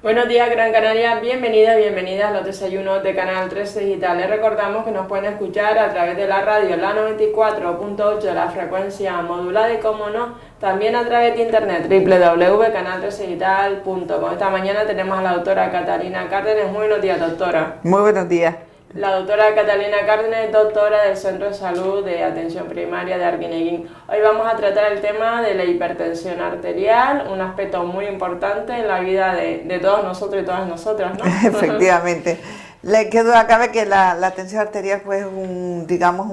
Buenos días, Gran Canaria. Bienvenidas a los desayunos de Canal 13 Digital. Les recordamos que nos pueden escuchar a través de la radio, la 94.8 de la frecuencia modulada y, como no, también a través de internet, www.canal13digital.com. Esta mañana tenemos a la doctora Catalina Cárdenas. Muy buenos días, doctora. Muy buenos días. La doctora Catalina Cárdenas es doctora del Centro de Salud de Atención Primaria de Arguineguín. Hoy vamos a tratar el tema de la hipertensión arterial, un aspecto muy importante en la vida de todos nosotros y todas nosotras, ¿no? Efectivamente. Que duda cabe que la tensión arterial pues, es un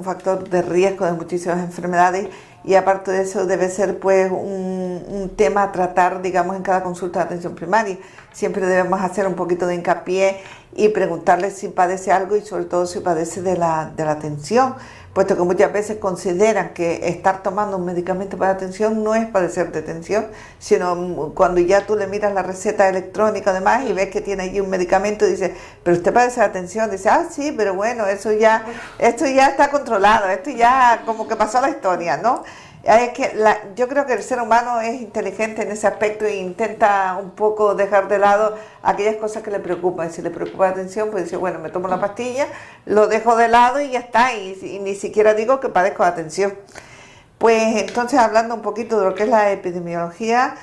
factor de riesgo de muchísimas enfermedades, y aparte de eso debe ser pues un tema a tratar, digamos, en cada consulta de atención primaria. Siempre debemos hacer un poquito de hincapié y preguntarle si padece algo, y sobre todo si padece de la tensión, puesto que muchas veces consideran que estar tomando un medicamento para la tensión no es padecer de tensión, sino cuando ya tú le miras la receta electrónica además y ves que tiene allí un medicamento y dices, pero usted padece de tensión, dice, ah sí, pero bueno, esto ya está controlado, esto ya como que pasó la historia, ¿no? Es que yo creo que el ser humano es inteligente en ese aspecto e intenta un poco dejar de lado aquellas cosas que le preocupan. Si le preocupa la atención, pues dice, bueno, me tomo la pastilla, lo dejo de lado y ya está, y ni siquiera digo que padezco de atención. Pues entonces, hablando un poquito de lo que es la epidemiología,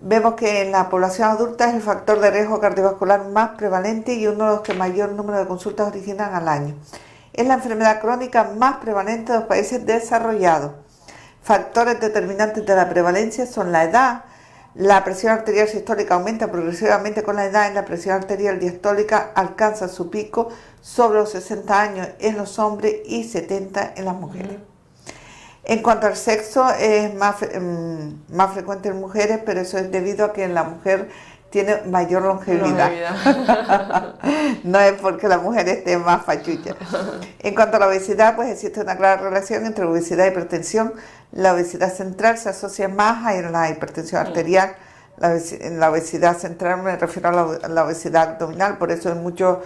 vemos que en la población adulta es el factor de riesgo cardiovascular más prevalente y uno de los que mayor número de consultas originan al año. Es la enfermedad crónica más prevalente de los países desarrollados. Factores determinantes de la prevalencia son la edad. La presión arterial sistólica aumenta progresivamente con la edad y la presión arterial diastólica alcanza su pico sobre los 60 años en los hombres y 70 en las mujeres. En cuanto al sexo, es más frecuente en mujeres, pero eso es debido a que la mujer tiene mayor longevidad. No es porque la mujer esté más fachucha. En cuanto a la obesidad, pues existe una clara relación entre obesidad y hipertensión. La obesidad central se asocia más a la hipertensión arterial. La obesidad central me refiero a la obesidad abdominal, por eso en mucho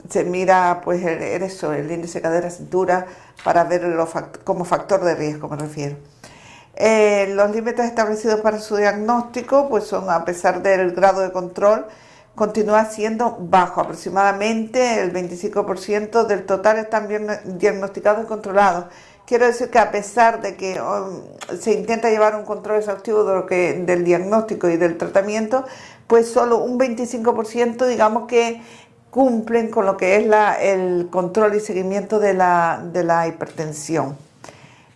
se mira pues el índice cadera-cintura para verlo como factor de riesgo, me refiero. Los límites establecidos para su diagnóstico pues son, a pesar del grado de control, continúa siendo bajo. Aproximadamente el 25% del total están bien diagnosticados y controlados. Quiero decir que a pesar de que se intenta llevar un control exhaustivo del diagnóstico y del tratamiento, pues solo un 25% digamos que cumplen con lo que es el control y seguimiento de la hipertensión.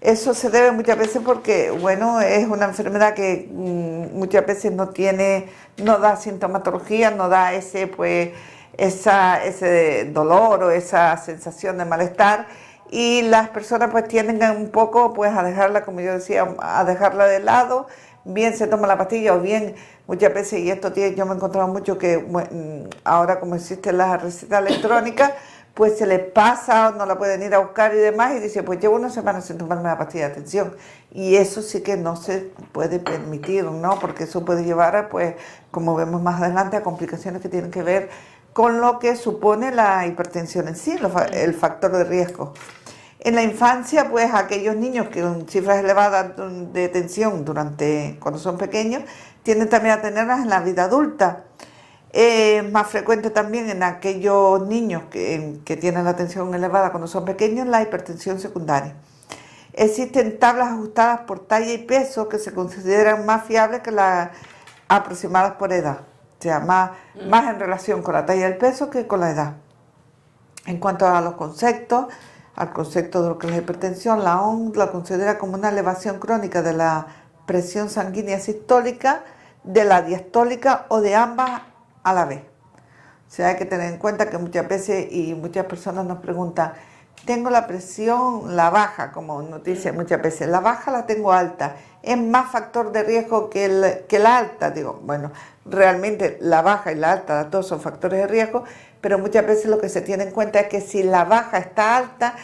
Eso se debe muchas veces porque, bueno, es una enfermedad que muchas veces no da sintomatología, no da ese dolor o esa sensación de malestar, y las personas pues tienden un poco pues a dejarla, como yo decía, a dejarla de lado. Bien se toma la pastilla o bien muchas veces, y esto yo me he encontrado mucho que ahora como existe la receta electrónica, pues se le pasa, no la pueden ir a buscar y demás, y dice, pues llevo una semana sin tomarme la pastilla de atención. Y eso sí que no se puede permitir, ¿no? Porque eso puede llevar, pues, como vemos más adelante, a complicaciones que tienen que ver con lo que supone la hipertensión en sí, el factor de riesgo. En la infancia, pues, aquellos niños que con cifras elevadas de tensión cuando son pequeños, tienden también a tenerlas en la vida adulta. Es más frecuente también en aquellos niños que tienen la tensión elevada cuando son pequeños, la hipertensión secundaria. Existen tablas ajustadas por talla y peso que se consideran más fiables que las aproximadas por edad, o sea, más en relación con la talla y el peso que con la edad. En cuanto a los conceptos, al concepto de lo que es la hipertensión, la OMS la considera como una elevación crónica de la presión sanguínea sistólica, de la diastólica o de ambas a la vez. O sea, hay que tener en cuenta que muchas veces y muchas personas nos preguntan, tengo la presión, la baja, como nos dicen muchas veces, la baja la tengo alta, es más factor de riesgo que la alta. Digo, bueno, realmente la baja y la alta, las dos son factores de riesgo, pero muchas veces lo que se tiene en cuenta es que si la baja está alta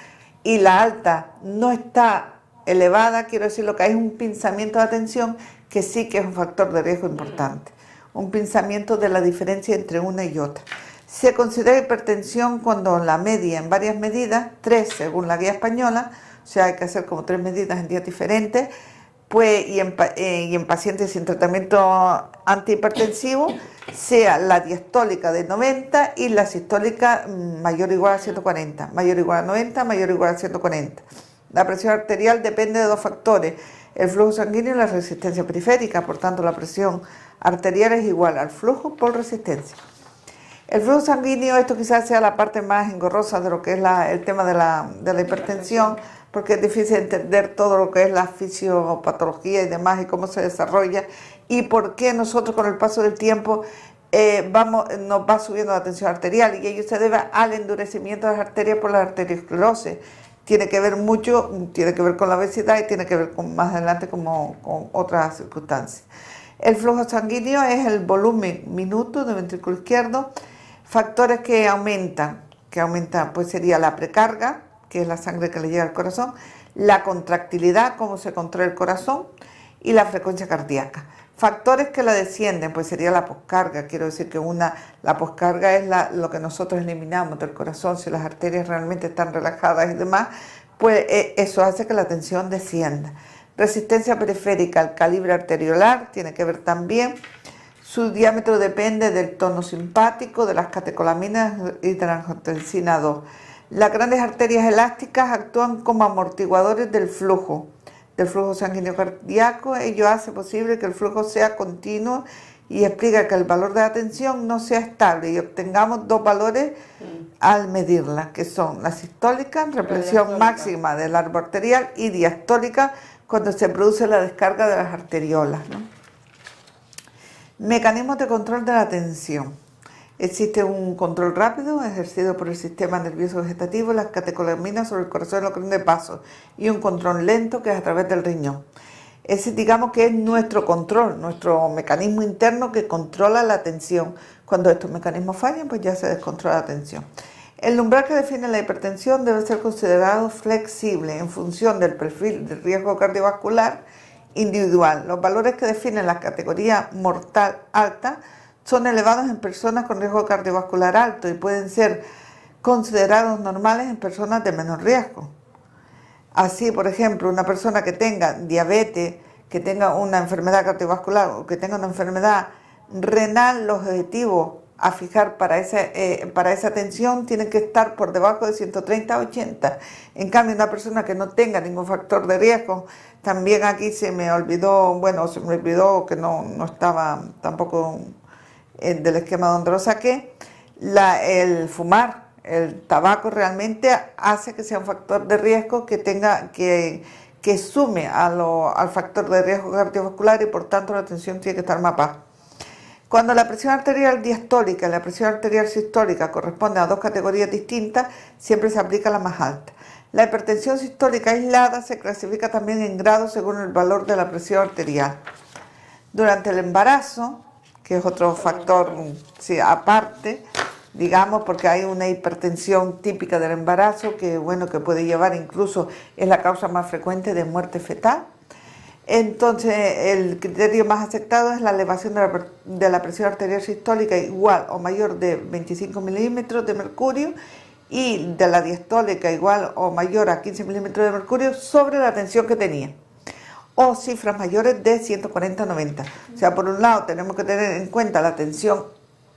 y la alta no está elevada, quiero decir, lo que hay es un pinzamiento de atención que sí que es un factor de riesgo importante. Un pensamiento de la diferencia entre una y otra. Se considera hipertensión cuando la media en varias medidas, 3 según la guía española, o sea hay que hacer como 3 medidas en días diferentes, pues, y en pacientes sin tratamiento antihipertensivo, sea la diastólica de 90 y la sistólica mayor o igual a 140, mayor o igual a 90, mayor o igual a 140. La presión arterial depende de dos factores, el flujo sanguíneo y la resistencia periférica, por tanto la presión arterial es igual al flujo por resistencia. El flujo sanguíneo, esto quizás sea la parte más engorrosa de lo que es el tema de la hipertensión, porque es difícil entender todo lo que es la fisiopatología y demás y cómo se desarrolla y por qué nosotros con el paso del tiempo nos va subiendo la tensión arterial, y ello se debe al endurecimiento de las arterias por la arteriosclerosis. Tiene que ver mucho, tiene que ver con la obesidad y tiene que ver con más adelante con otras circunstancias. El flujo sanguíneo es el volumen minuto del ventrículo izquierdo. Factores que aumentan pues sería la precarga, que es la sangre que le llega al corazón, la contractilidad, cómo se contrae el corazón, y la frecuencia cardíaca. Factores que la descienden, pues sería la poscarga. Quiero decir que la poscarga es lo que nosotros eliminamos del corazón. Si las arterias realmente están relajadas y demás, pues eso hace que la tensión descienda. Resistencia periférica, el calibre arteriolar, tiene que ver también. Su diámetro depende del tono simpático, de las catecolaminas y de la angiotensina 2. Las grandes arterias elásticas actúan como amortiguadores del flujo sanguíneo cardíaco. Ello hace posible que el flujo sea continuo y explica que el valor de la tensión no sea estable y obtengamos dos valores al medirla, que son la sistólica, represión máxima del árbol arterial, y diastólica, cuando se produce la descarga de las arteriolas, ¿no? Mecanismos de control de la tensión. Existe un control rápido ejercido por el sistema nervioso vegetativo, las catecolaminas sobre el corazón y los grandes vasos, y un control lento que es a través del riñón. Ese, digamos, que es nuestro control, nuestro mecanismo interno que controla la tensión. Cuando estos mecanismos fallan, pues ya se descontrola la tensión. El umbral que define la hipertensión debe ser considerado flexible en función del perfil de riesgo cardiovascular individual. Los valores que definen la categoría mortal alta son elevados en personas con riesgo cardiovascular alto y pueden ser considerados normales en personas de menor riesgo. Así, por ejemplo, una persona que tenga diabetes, que tenga una enfermedad cardiovascular o que tenga una enfermedad renal, los objetivos a fijar para esa tensión tienen que estar por debajo de 130 a 80. En cambio, una persona que no tenga ningún factor de riesgo, también aquí se me olvidó que no estaba tampoco del esquema donde lo saqué, el fumar, el tabaco realmente hace que sea un factor de riesgo que sume al factor de riesgo cardiovascular, y por tanto la tensión tiene que estar más baja. Cuando la presión arterial diastólica y la presión arterial sistólica corresponden a dos categorías distintas, siempre se aplica la más alta. La hipertensión sistólica aislada se clasifica también en grados según el valor de la presión arterial. Durante el embarazo, que es otro factor aparte, digamos, porque hay una hipertensión típica del embarazo que puede llevar, incluso es la causa más frecuente de muerte fetal. Entonces, el criterio más aceptado es la elevación de la presión arterial sistólica igual o mayor de 25 milímetros de mercurio, y de la diastólica igual o mayor a 15 milímetros de mercurio sobre la tensión que tenía, o cifras mayores de 140 a 90. O sea, por un lado tenemos que tener en cuenta la tensión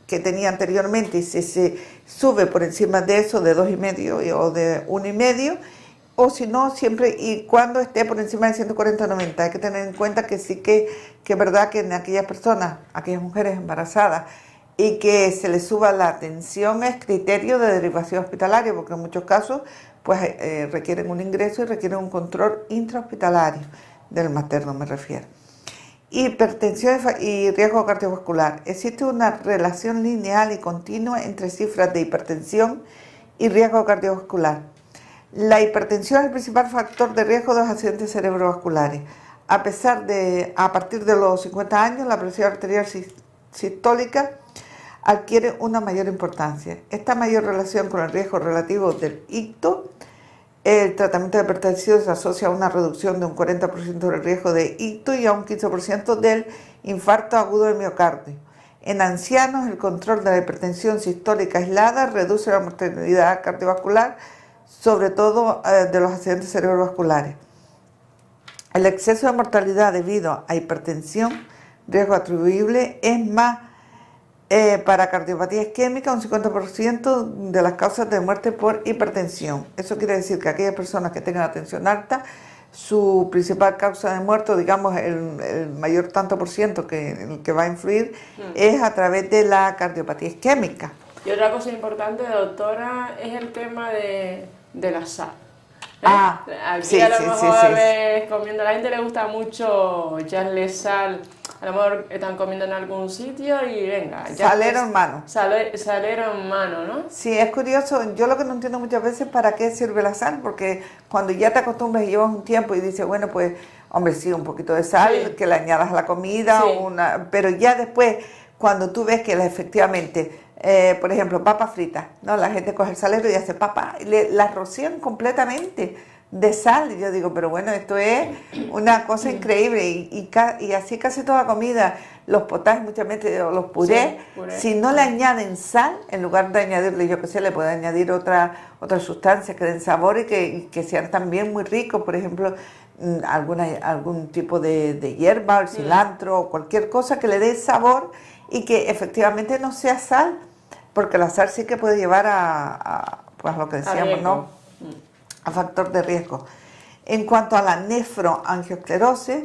que tenía anteriormente, y si se sube por encima de eso, de 2,5 o de 1,5, o si no, siempre y cuando esté por encima de 140 a 90. Hay que tener en cuenta que sí que es verdad que en aquellas personas, aquellas mujeres embarazadas, y que se les suba la tensión es criterio de derivación hospitalaria, porque en muchos casos pues requieren un ingreso y requieren un control intrahospitalario del materno, me refiero. Hipertensión y riesgo cardiovascular. Existe una relación lineal y continua entre cifras de hipertensión y riesgo cardiovascular. La hipertensión es el principal factor de riesgo de los accidentes cerebrovasculares. A partir de los 50 años, la presión arterial sistólica adquiere una mayor importancia. Esta mayor relación con el riesgo relativo del ictus, el tratamiento de hipertensión se asocia a una reducción de un 40% del riesgo de ictus y a un 15% del infarto agudo del miocardio. En ancianos, el control de la hipertensión sistólica aislada reduce la mortalidad cardiovascular, sobre todo de los accidentes cerebrovasculares. El exceso de mortalidad debido a hipertensión, riesgo atribuible, es más para cardiopatía isquémica, un 50% de las causas de muerte por hipertensión. Eso quiere decir que aquellas personas que tengan la tensión alta, su principal causa de muerte, digamos el mayor tanto por ciento que va a influir, es a través de la cardiopatía isquémica. Y otra cosa importante, doctora, es el tema de la sal. Aquí sí, a lo sí, mejor sí, ves comiendo, a la gente le gusta mucho echarle sal, a lo mejor están comiendo en algún sitio y venga. Salero en mano. Salero en mano, ¿no? Sí, es curioso, yo lo que no entiendo muchas veces para qué sirve la sal, porque cuando ya te acostumbras y llevas un tiempo y dices, bueno, pues, hombre, sí, un poquito de sal, Sí. que le añadas a la comida, Sí. pero ya después, cuando tú ves que efectivamente, por ejemplo, papas fritas, ¿no? La gente coge el salero y hace papas, las rocían completamente de sal. Y yo digo, pero bueno, esto es una cosa increíble. Y así casi toda comida, los potajes muchas veces, o los purés, puré. si no le añaden sal, en lugar de añadirle, yo qué sé, le pueden añadir otras sustancias que den sabor y que sean también muy ricos. Por ejemplo, algún tipo de hierba, el cilantro, o cualquier cosa que le dé sabor y que efectivamente no sea sal. Porque la sal sí que puede llevar pues lo que decíamos, ¿no? A factor de riesgo. En cuanto a la nefroangiosclerosis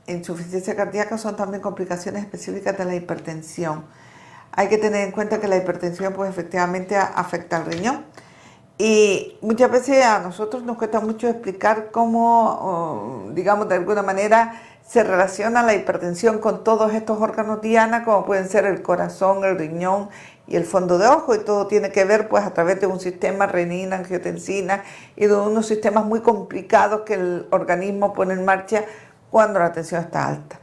insuficiencia cardíaca, son también complicaciones específicas de la hipertensión. Hay que tener en cuenta que la hipertensión pues efectivamente afecta al riñón. Y muchas veces a nosotros nos cuesta mucho explicar cómo, digamos, de alguna manera se relaciona la hipertensión con todos estos órganos diana, como pueden ser el corazón, el riñón y el fondo de ojo, y todo tiene que ver pues a través de un sistema renina, angiotensina y de unos sistemas muy complicados que el organismo pone en marcha cuando la tensión está alta.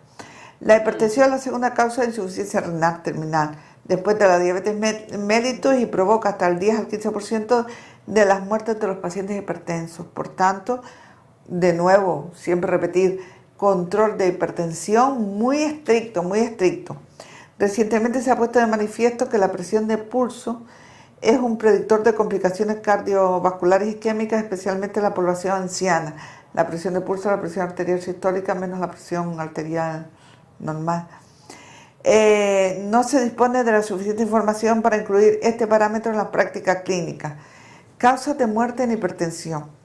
La hipertensión es la segunda causa de insuficiencia renal terminal, después de la diabetes mellitus, y provoca hasta el 10 al 15% de las muertes de los pacientes hipertensos. Por tanto, de nuevo, siempre repetir, control de hipertensión muy estricto, muy estricto. Recientemente se ha puesto de manifiesto que la presión de pulso es un predictor de complicaciones cardiovasculares isquémicas, especialmente en la población anciana. La presión de pulso, la presión arterial sistólica, menos la presión arterial normal. No se dispone de la suficiente información para incluir este parámetro en la práctica clínica. Causas de muerte en hipertensión.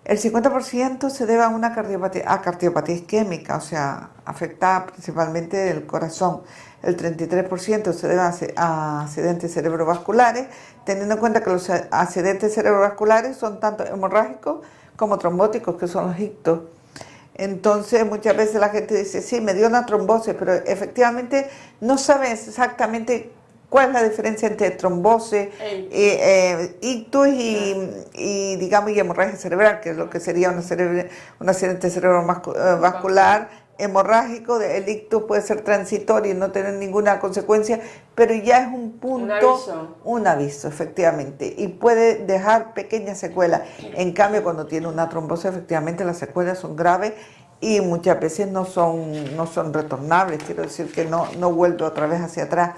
El 50% se debe a una cardiopatía isquémica, o sea, afecta principalmente el corazón. El 33% se debe a accidentes cerebrovasculares, teniendo en cuenta que los accidentes cerebrovasculares son tanto hemorrágicos como trombóticos, que son los ictus. Entonces, muchas veces la gente dice, sí, me dio una trombosis, pero efectivamente no sabes exactamente cuál es la diferencia entre trombosis, ictus y digamos, y hemorragia cerebral, que es lo que sería un accidente cerebrovascular hemorrágico. El ictus puede ser transitorio y no tener ninguna consecuencia, pero ya es un punto, un aviso, efectivamente, y puede dejar pequeñas secuelas. En cambio, cuando tiene una trombosis, efectivamente las secuelas son graves y muchas veces no son retornables, quiero decir que no vuelve otra vez hacia atrás.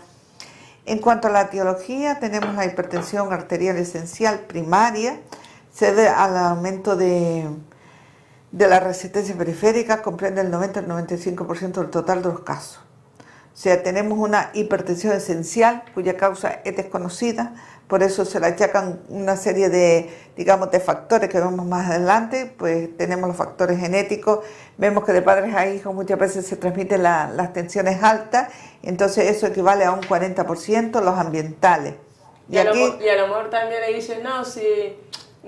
En cuanto a la etiología, tenemos la hipertensión arterial esencial primaria, se debe al aumento de la resistencia periférica, comprende el 90 al 95% del total de los casos. O sea, tenemos una hipertensión esencial cuya causa es desconocida, por eso se le achacan una serie de factores que vemos más adelante. Pues tenemos los factores genéticos, vemos que de padres a hijos muchas veces se transmiten las tensiones altas, entonces eso equivale a un 40%, los ambientales. Y a lo mejor también le dicen, no,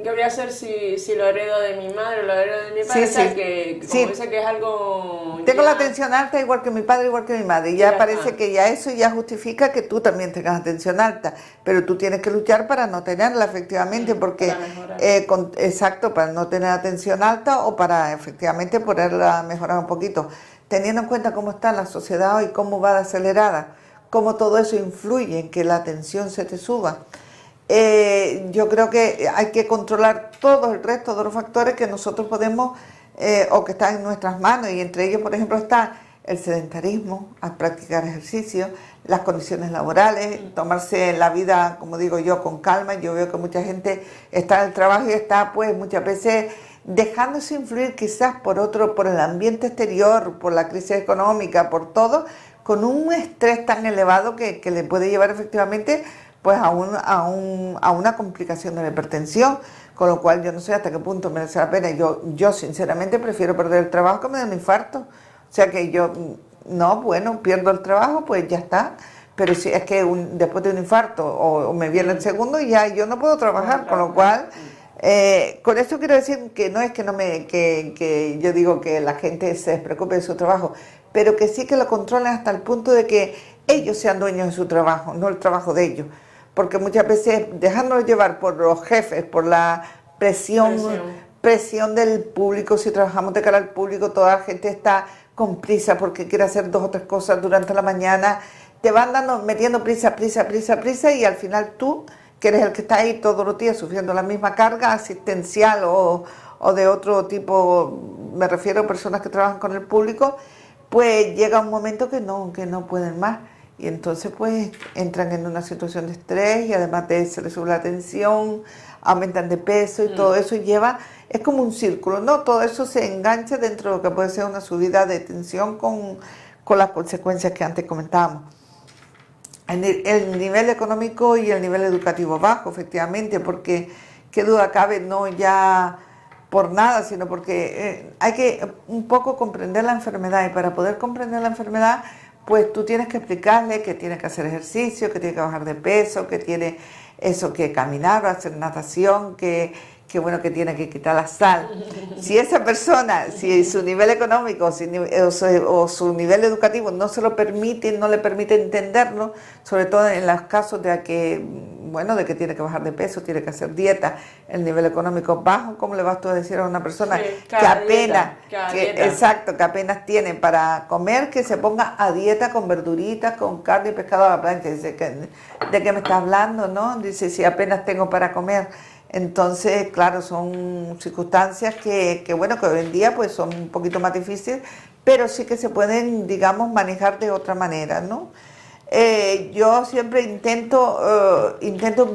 ¿qué voy a hacer si lo heredo de mi madre o lo heredo de mi padre? Sí, o sea, sí. que como dice que es algo... Tengo la tensión alta igual que mi padre, igual que mi madre. Y ya parece que ya eso ya justifica que tú también tengas la tensión alta. Pero tú tienes que luchar para no tenerla, efectivamente, porque... Exacto, para no tener la tensión alta o para efectivamente poderla mejorar un poquito. Teniendo en cuenta cómo está la sociedad hoy, cómo va de acelerada, cómo todo eso influye en que la tensión se te suba. Yo creo que hay que controlar todo el resto de los factores que nosotros podemos o que están en nuestras manos, y entre ellos, por ejemplo, está el sedentarismo, al practicar ejercicio, las condiciones laborales, tomarse la vida, como digo yo, con calma. Yo veo que mucha gente está en el trabajo y está pues muchas veces dejándose influir quizás por el ambiente exterior, por la crisis económica, por todo, con un estrés tan elevado que le puede llevar efectivamente pues a una complicación de la hipertensión, con lo cual yo no sé hasta qué punto merece la pena. Yo sinceramente prefiero perder el trabajo que me dé un infarto. O sea que yo, no, bueno, pierdo el trabajo, pues ya está. Pero si es que después de un infarto o me viene el segundo, ya yo no puedo trabajar, con lo cual... con esto quiero decir que no es que yo digo que la gente se despreocupe de su trabajo, pero que sí que lo controlen hasta el punto de que ellos sean dueños de su trabajo, no el trabajo de ellos. Porque muchas veces dejándonos llevar por los jefes, por la presión del público, si trabajamos de cara al público, toda la gente está con prisa porque quiere hacer 2 o 3 cosas durante la mañana, te van metiendo prisa y al final tú, que eres el que está ahí todos los días sufriendo la misma carga asistencial o de otro tipo, me refiero a personas que trabajan con el público, pues llega un momento que no pueden más. Y entonces pues entran en una situación de estrés y además de se les sube la tensión, aumentan de peso y todo eso es como un círculo, ¿no? Todo eso se engancha dentro de lo que puede ser una subida de tensión con las consecuencias que antes comentábamos. El nivel económico y el nivel educativo bajo, efectivamente, porque qué duda cabe, no ya por nada, sino porque hay que un poco comprender la enfermedad y para poder comprender la enfermedad pues tú tienes que explicarle que tiene que hacer ejercicio, que tiene que bajar de peso, que tiene eso, que caminar o hacer natación, que bueno, que tiene que quitar la sal. Si esa persona, si su nivel económico o su nivel educativo no se lo permite, no le permite entenderlo, sobre todo en los casos de que tiene que bajar de peso, tiene que hacer dieta, el nivel económico bajo, ¿cómo le vas tú a decir a una persona que apenas tiene para comer, que se ponga a dieta con verduritas, con carne y pescado a la plancha? Dice, ¿de qué me está hablando, no? Dice, si apenas tengo para comer. Entonces, claro, son circunstancias que hoy en día pues son un poquito más difíciles, pero sí que se pueden, digamos, manejar de otra manera, ¿no? Yo siempre intento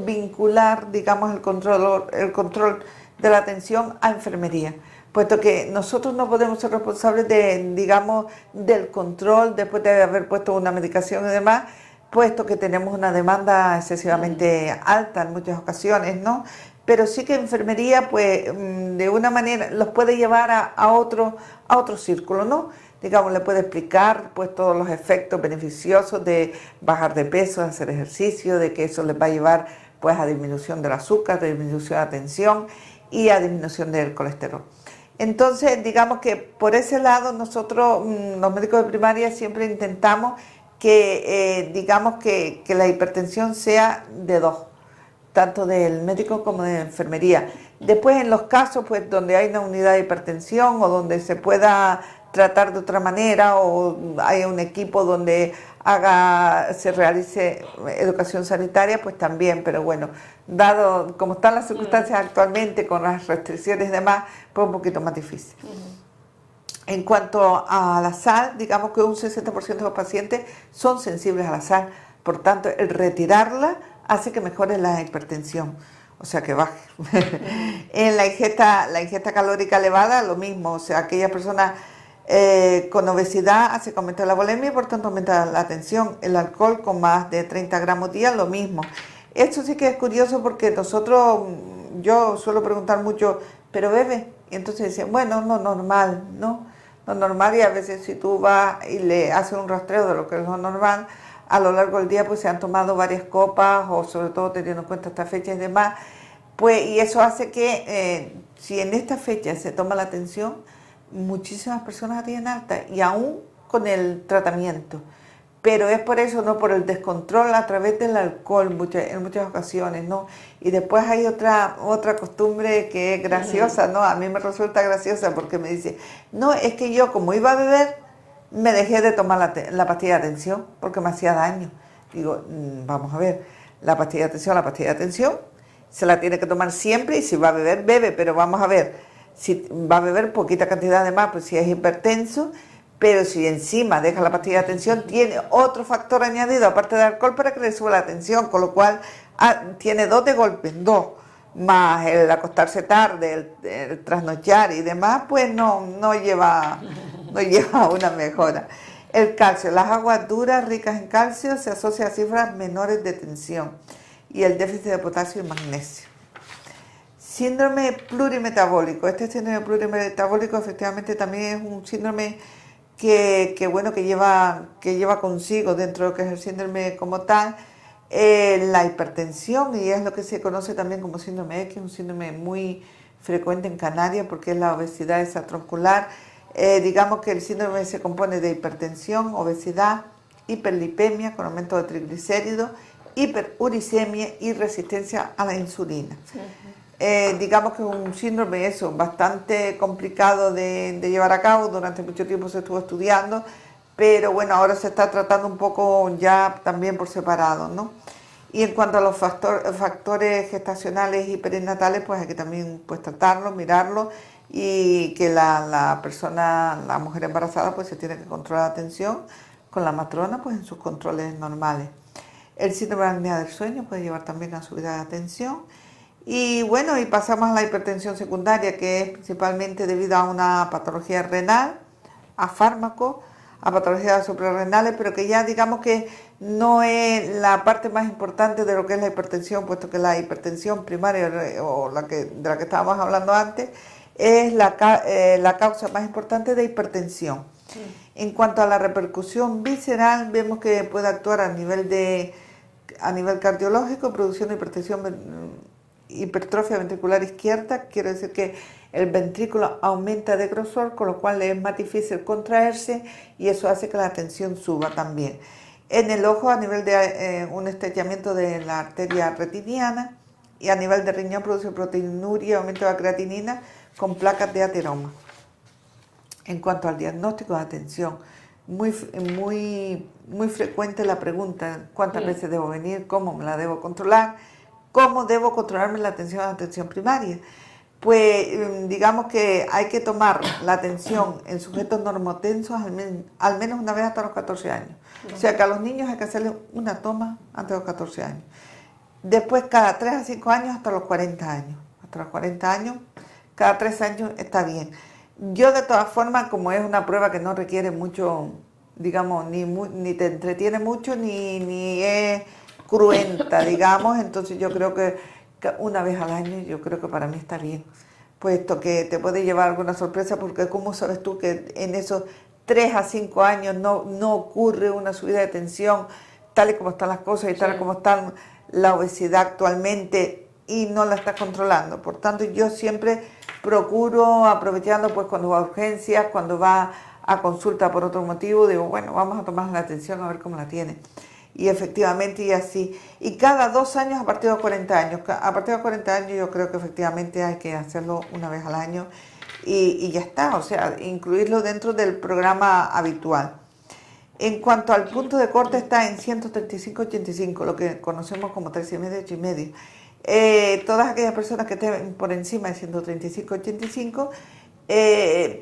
vincular, digamos, el control de la atención a enfermería, puesto que nosotros no podemos ser responsables del control después de haber puesto una medicación y demás, puesto que tenemos una demanda excesivamente alta en muchas ocasiones, ¿no? Pero sí que enfermería, pues, de una manera los puede llevar a otro círculo, ¿no? Digamos, le puede explicar, pues, todos los efectos beneficiosos de bajar de peso, de hacer ejercicio, de que eso les va a llevar, pues, a disminución del azúcar, a disminución de la tensión y a disminución del colesterol. Entonces, digamos que por ese lado nosotros, los médicos de primaria, siempre intentamos que la hipertensión sea de 2, tanto del médico como de enfermería. Después, en los casos pues donde hay una unidad de hipertensión o donde se pueda tratar de otra manera o hay un equipo donde se realice educación sanitaria, pues también, pero bueno, dado como están las circunstancias actualmente con las restricciones y demás, pues un poquito más difícil. En cuanto a la sal, digamos que un 60% de los pacientes son sensibles a la sal, por tanto el retirarla hace que mejore la hipertensión, o sea que baje. En la ingesta calórica elevada, lo mismo, o sea, aquellas personas con obesidad hace que aumente la bulimia y por tanto aumenta la tensión. El alcohol con más de 30 gramos día, lo mismo. Esto sí que es curioso porque yo suelo preguntar mucho, ¿pero bebe? Y entonces dicen, bueno, no normal, ¿no? Lo normal, y a veces si tú vas y le haces un rastreo de lo que es lo normal, a lo largo del día pues se han tomado varias copas o sobre todo teniendo en cuenta esta fecha y demás, pues y eso hace que si en esta fecha se toma la atención, muchísimas personas la tienen alta y aún con el tratamiento. Pero es por eso, no por el descontrol a través del alcohol en muchas ocasiones, ¿no? Y después hay otra costumbre que es graciosa, ¿no? A mí me resulta graciosa porque me dice, no, es que yo como iba a beber, me dejé de tomar la pastilla de atención porque me hacía daño. Digo, vamos a ver, la pastilla de atención se la tiene que tomar siempre y si va a beber, bebe, pero vamos a ver, si va a beber poquita cantidad de más, pues si es hipertenso, pero si encima deja la pastilla de atención, tiene otro factor añadido, aparte del alcohol, para que le suba la tensión, con lo cual tiene 2 de golpe, 2. más el acostarse tarde, el trasnochar y demás, pues no lleva a una mejora. El calcio, las aguas duras ricas en calcio se asocian a cifras menores de tensión y el déficit de potasio y magnesio. Síndrome plurimetabólico. Este síndrome plurimetabólico efectivamente también es un síndrome que lleva consigo dentro de lo que es el síndrome como tal, la hipertensión, y es lo que se conoce también como síndrome X, un síndrome muy frecuente en Canarias porque es la obesidad extratroncular. Digamos que el síndrome se compone de hipertensión, obesidad, hiperlipemia con aumento de triglicéridos, hiperuricemia y resistencia a la insulina. Digamos que es un síndrome bastante complicado de llevar a cabo, durante mucho tiempo se estuvo estudiando, pero bueno, ahora se está tratando un poco ya también por separado, ¿no? Y en cuanto a los factores gestacionales y perinatales, pues hay que también tratarlo, mirarlo, y que la mujer embarazada pues se tiene que controlar la tensión con la matrona pues en sus controles normales. El síndrome de apnea del sueño puede llevar también a subida de tensión. Y bueno, y pasamos a la hipertensión secundaria, que es principalmente debido a una patología renal, a fármacos, a patologías suprarrenales, pero que ya digamos que no es la parte más importante de lo que es la hipertensión, puesto que la hipertensión primaria, o de la que estábamos hablando antes, es la causa más importante de hipertensión. Sí. En cuanto a la repercusión visceral, vemos que puede actuar a nivel cardiológico, produciendo hipertrofia ventricular izquierda, quiere decir que el ventrículo aumenta de grosor, con lo cual es más difícil contraerse y eso hace que la tensión suba también. En el ojo, a nivel de un estrechamiento de la arteria retiniana, y a nivel de riñón produce proteinuria y aumento de la creatinina con placas de ateroma. En cuanto al diagnóstico de atención, muy frecuente la pregunta: ¿cuántas veces debo venir? ¿Cómo me la debo controlar? ¿Cómo debo controlarme la atención primaria? Pues digamos que hay que tomar la atención en sujetos normotensos al menos una vez hasta los 14 años. O sea que a los niños hay que hacerles una toma antes de los 14 años. Después cada 3 a 5 años hasta los 40 años. Hasta los 40 años, cada 3 años está bien. Yo de todas formas, como es una prueba que no requiere mucho, digamos, ni te entretiene mucho, ni es cruenta, digamos, entonces yo creo que una vez al año, yo creo que para mí está bien, puesto que te puede llevar alguna sorpresa, porque ¿cómo sabes tú que en esos 3 a 5 años no ocurre una subida de tensión, tal y como están las cosas y tal y como está la obesidad actualmente, y no la estás controlando? Por tanto, yo siempre procuro, aprovechando pues cuando va a urgencias, cuando va a consulta por otro motivo, digo, bueno, vamos a tomar la atención a ver cómo la tiene. Y efectivamente, y así. Y cada 2 años a partir de los 40 años. A partir de los 40 años yo creo que efectivamente hay que hacerlo una vez al año y ya está. O sea, incluirlo dentro del programa habitual. En cuanto al punto de corte, está en 135-85, lo que conocemos como 3,5, 8,5. Todas aquellas personas que estén por encima de 135-85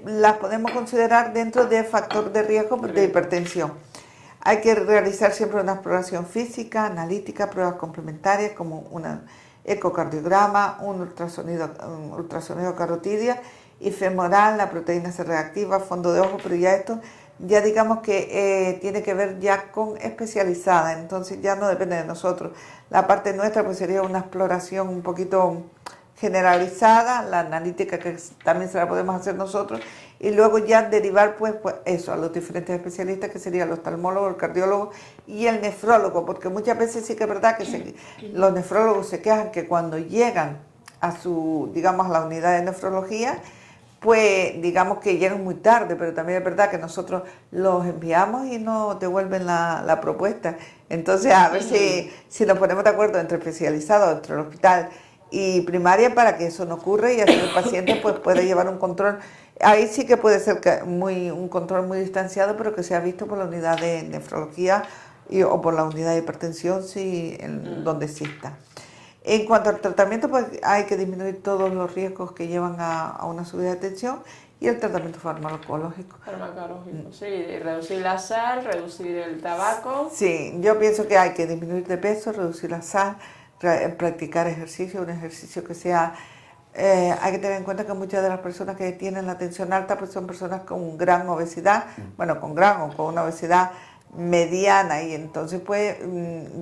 las podemos considerar dentro de factor de riesgo de hipertensión. Hay que realizar siempre una exploración física, analítica, pruebas complementarias como un ecocardiograma, un ultrasonido carotidia y femoral, la proteína C reactiva, fondo de ojo, pero ya esto ya digamos que tiene que ver ya con especializada, entonces ya no depende de nosotros. La parte nuestra pues sería una exploración un poquito generalizada, la analítica que también se la podemos hacer nosotros, y luego ya derivar pues eso a los diferentes especialistas, que sería el oftalmólogo, el cardiólogo y el nefrólogo, porque muchas veces sí que es verdad que los nefrólogos se quejan que cuando llegan a a la unidad de nefrología, pues digamos que llegan muy tarde, pero también es verdad que nosotros los enviamos y nos devuelven la propuesta. Entonces a ver si nos ponemos de acuerdo entre especializados, entre el hospital y primaria, para que eso no ocurra y así el paciente pues puede llevar un control. Ahí sí que puede ser un control muy distanciado, pero que sea visto por la unidad de nefrología o por la unidad de hipertensión, donde exista. En cuanto al tratamiento, pues hay que disminuir todos los riesgos que llevan a una subida de tensión, y el tratamiento farmacológico. Sí, reducir la sal, reducir el tabaco. Sí, yo pienso que hay que disminuir de peso, reducir la sal, practicar ejercicio, un ejercicio que sea... hay que tener en cuenta que muchas de las personas que tienen la tensión alta pues son personas con gran obesidad, bueno, con gran o con una obesidad mediana, y entonces pues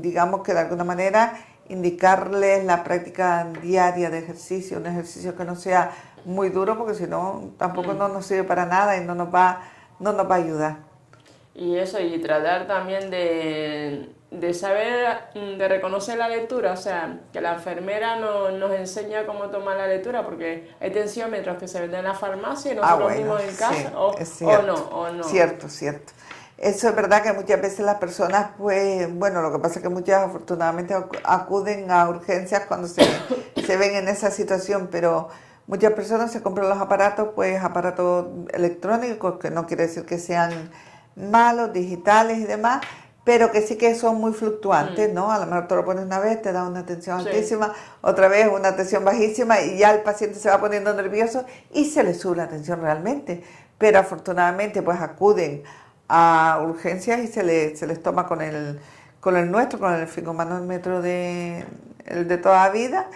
digamos que de alguna manera indicarles la práctica diaria de ejercicio, un ejercicio que no sea muy duro, porque si no tampoco no nos sirve para nada y no nos va a ayudar. Y eso, y tratar también de saber, de reconocer la lectura, o sea, que la enfermera nos enseña cómo tomar la lectura, porque hay tensiómetros que se venden en la farmacia y nosotros mismos en casa, sí, o no. Cierto. Eso es verdad que muchas veces las personas, pues, bueno, lo que pasa es que muchas afortunadamente acuden a urgencias cuando se ven en esa situación, pero muchas personas se compran los aparatos, pues aparatos electrónicos, que no quiere decir que sean malos, digitales y demás, pero que sí que son muy fluctuantes, ¿no? A lo mejor te lo pones una vez, te da una tensión altísima, otra vez una tensión bajísima y ya el paciente se va poniendo nervioso y se le sube la tensión realmente. Pero afortunadamente pues acuden a urgencias y se les toma con el nuestro, con el esfigmomanómetro el de toda la vida,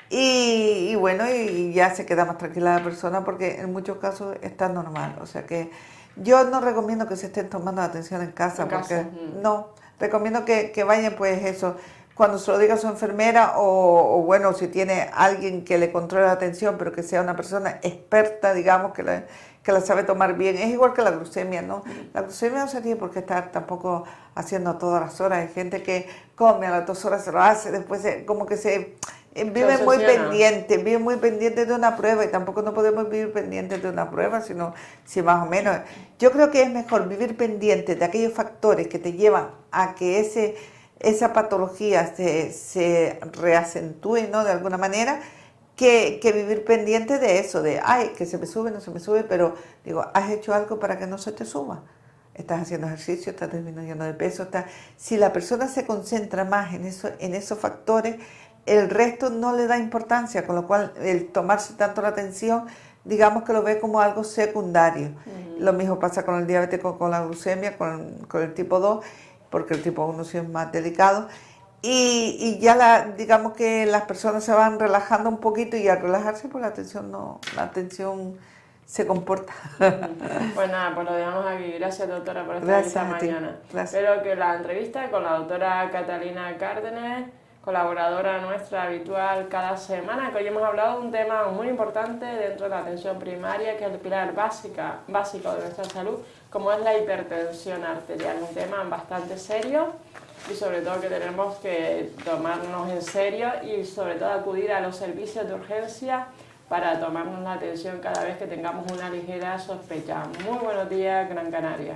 y bueno, y ya se queda más tranquila la persona porque en muchos casos está normal. O sea que yo no recomiendo que se estén tomando atención en casa, no, recomiendo que vayan pues eso, cuando se lo diga a su enfermera o bueno, si tiene alguien que le controle la atención, pero que sea una persona experta, digamos, que la sabe tomar bien. Es igual que la glucemia, ¿no? La glucemia no se tiene por qué estar tampoco haciendo a todas las horas. Hay gente que come a las 2 horas, se lo hace, después como que vive muy pendiente de una prueba, y tampoco no podemos vivir pendientes de una prueba, sino si más o menos. Yo creo que es mejor vivir pendiente de aquellos factores que te llevan a que esa patología se reacentúe, ¿no? De alguna manera, que vivir pendiente de eso, de, ay, que se me sube, no se me sube, pero digo, ¿has hecho algo para que no se te suba? Estás haciendo ejercicio, estás disminuyendo de peso. Si la persona se concentra más en esos factores, el resto no le da importancia, con lo cual el tomarse tanto la atención, digamos que lo ve como algo secundario. Lo mismo pasa con el diabético, con la glucemia, con el tipo 2, porque el tipo 1 sí es más delicado. Y ya digamos que las personas se van relajando un poquito, y al relajarse pues la atención se comporta. Pues nada, pues lo dejamos aquí. Gracias, doctora, por estar aquí esta mañana. Espero que la entrevista con la doctora Catalina Cárdenas, colaboradora nuestra habitual cada semana, que hoy hemos hablado de un tema muy importante dentro de la atención primaria, que es el pilar básico de nuestra salud, como es la hipertensión arterial, un tema bastante serio y sobre todo que tenemos que tomarnos en serio y sobre todo acudir a los servicios de urgencia para tomarnos la atención cada vez que tengamos una ligera sospecha. Muy buenos días, Gran Canaria.